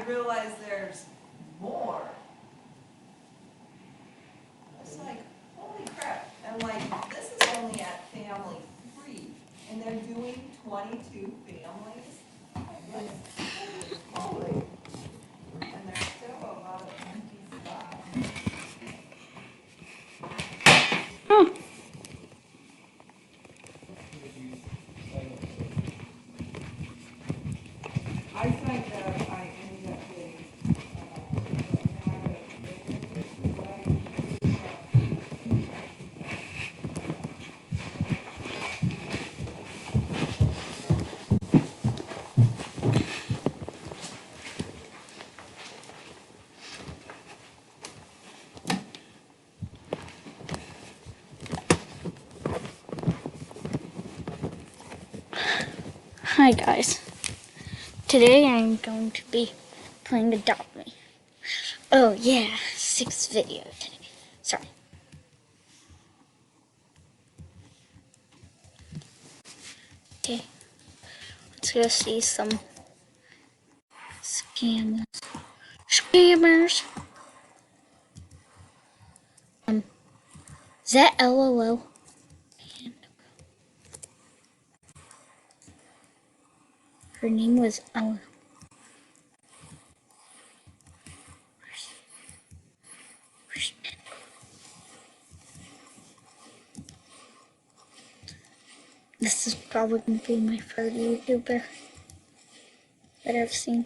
realize there's more. It's like, holy crap. And like, this is only at family 3, and they're doing 22 families. Oh my goodness. Holy. And there's still a lot of empty spots. Huh. I think that I ended up getting, Hi guys. Today I'm going to be playing Adopt Me. Oh yeah, 6th video today. Sorry. Okay. Let's go see some scammers. Scammers! Is that LOL? Her name was LOL. This is probably going to be my favorite YouTuber that I've seen.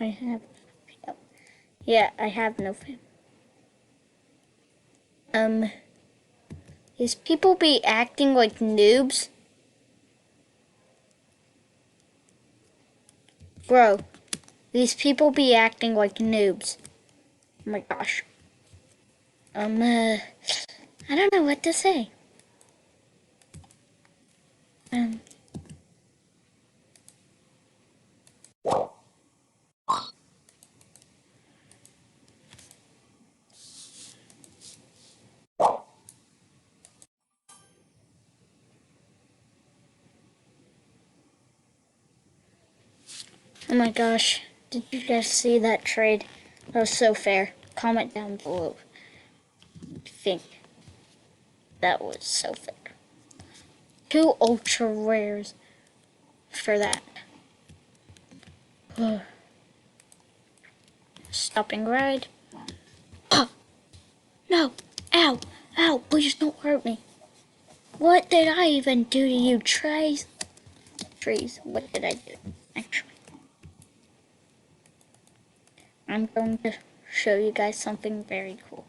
I have, yeah, I have no fam. These people be acting like noobs? Bro, these people be acting like noobs. Oh my gosh. I don't know what to say. Oh my gosh, did you guys see that trade? That was so fair. Comment down below if you think that was so fair. 2 ultra rares for that. Stopping ride. Oh, no, ow, ow, please don't hurt me. What did I even do to you, trees? Trees, what did I do, actually? I'm going to show you guys something very cool.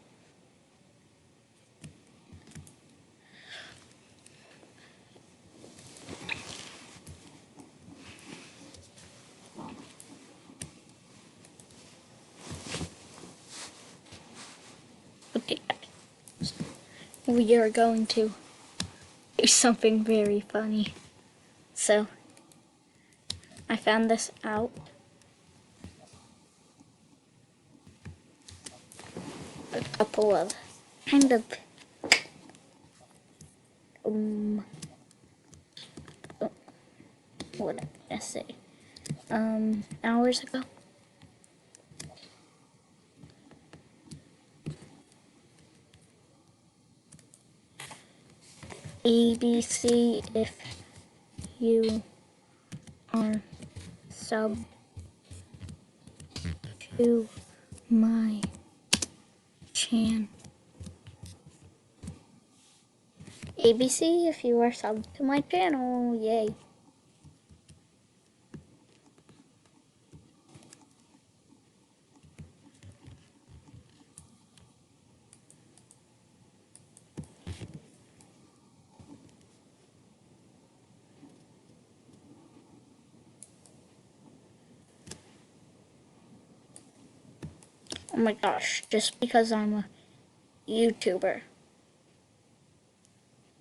Okay, guys. We are going to do something very funny. So, I found this out. A couple of kind of what did I say? Hours ago. ABC if you are sub to my channel. ABC, if you are sub to my channel, yay. Oh my gosh, just because I'm a YouTuber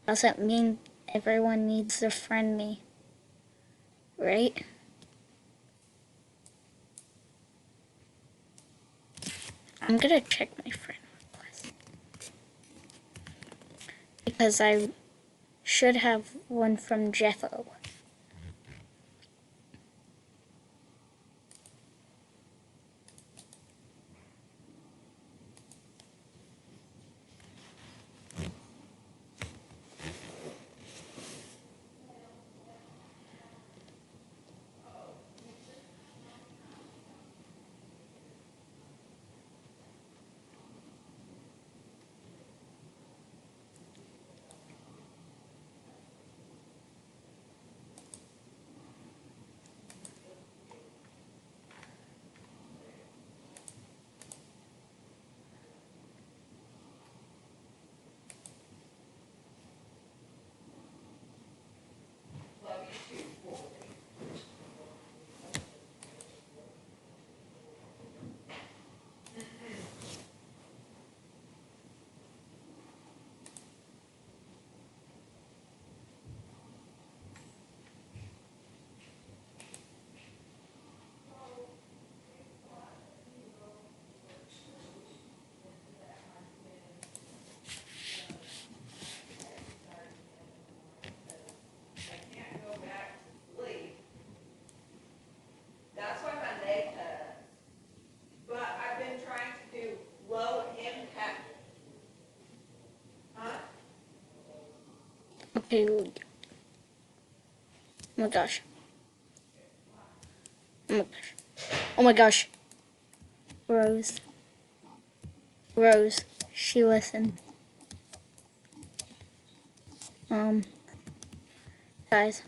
doesn't mean everyone needs to friend me, right? I'm gonna check my friend request because I should have one from Jeffo. That's why my leg hurts. But I've been trying to do low impact. Huh? Okay, oh my gosh. Oh my gosh. Oh my gosh. Rose. Rose. She listened. Guys.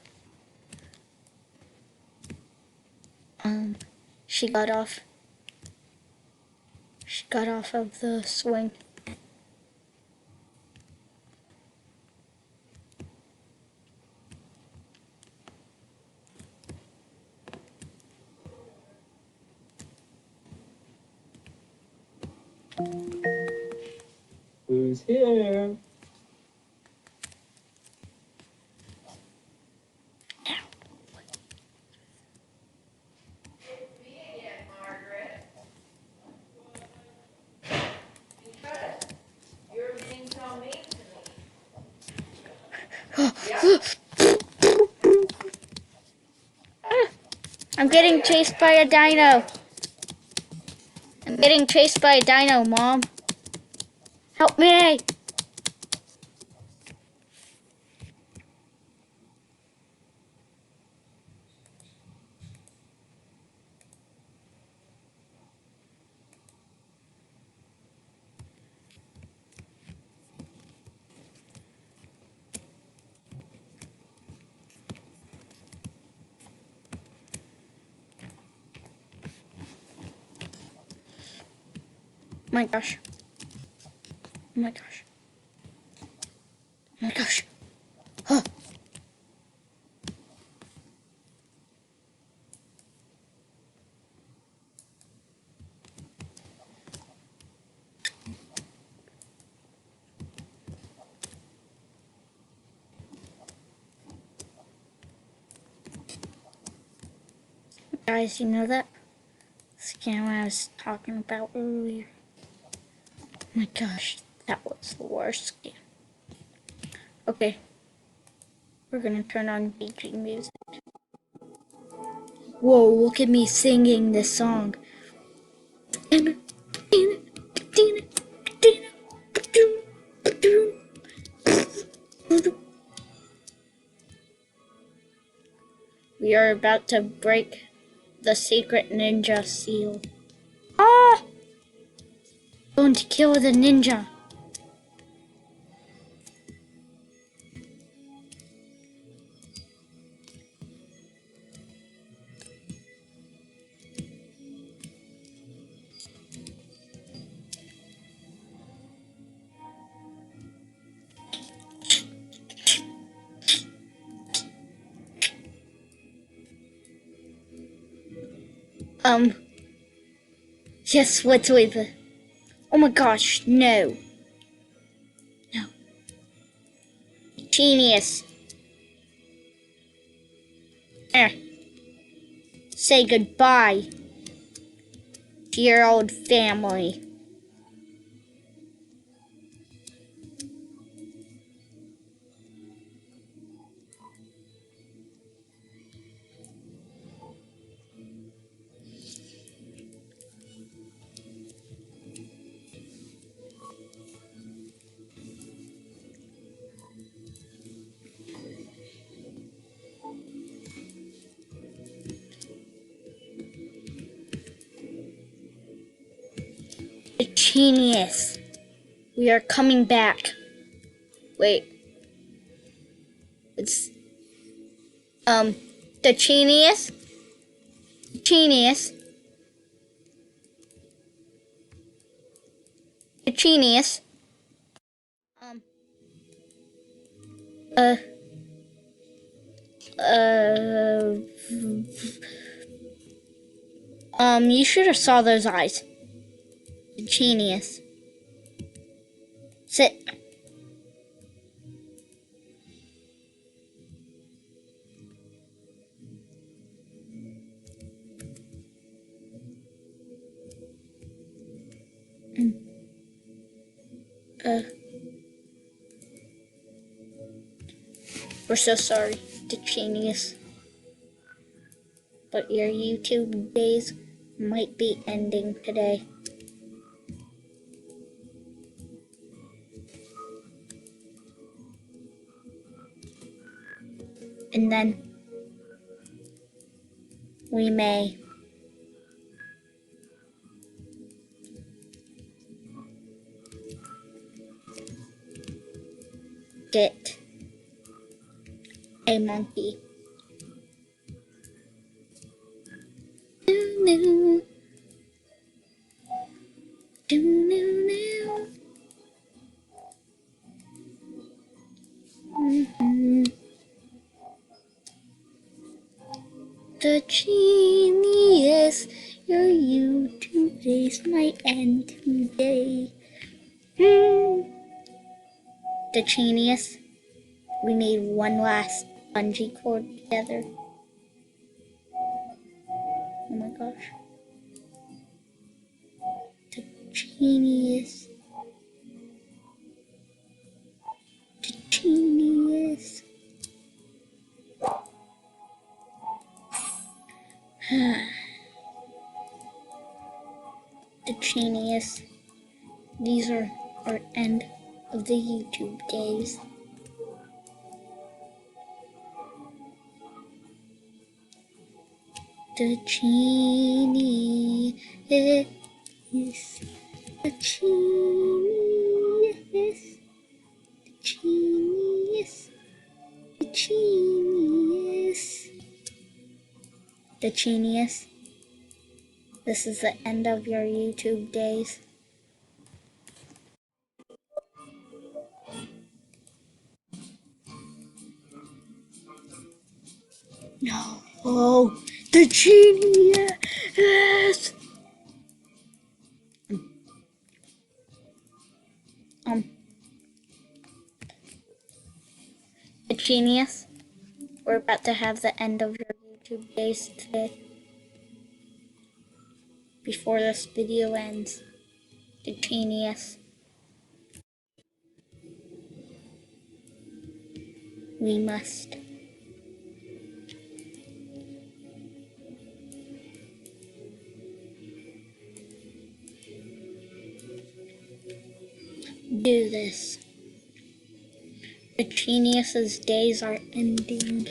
She got off. She got off of the swing. Who's here? Me again, Margaret. Because you're being so mean to me. Yep. I'm getting chased by a dino. I'm getting chased by a dino, Mom. Help me! Oh my gosh. Oh my gosh. Oh my gosh. Huh. Guys, you know that scam I was talking about earlier? Oh my gosh, that was the worst scam. Okay, we're gonna turn on BG music. Whoa, look at me singing this song. We are about to break the secret ninja seal. Ah! Going to kill the ninja. Yes, what's with it? Oh my gosh, no. No. Genius. Say goodbye to your old family. Genius. We are coming back. Wait. It's the genius. Genius. The genius. Uh uh you should have saw those eyes. The genius. Sit. We're so sorry, the genius. But your YouTube days might be ending today. And then we may get a monkey. Do-do. Do-do-do. The genius, your YouTube days might end today. The genius, we need one last bungee cord together. Oh my gosh. The genius. The genius. The genius. These are our end of the YouTube days. The genius. The genius. The genius. The genius. The genius. This is the end of your YouTube days. No. Oh, the genius. The genius. We're about to have the end of your YouTube days today. Before this video ends. The genius. We must. Do this. The genius's days are ending.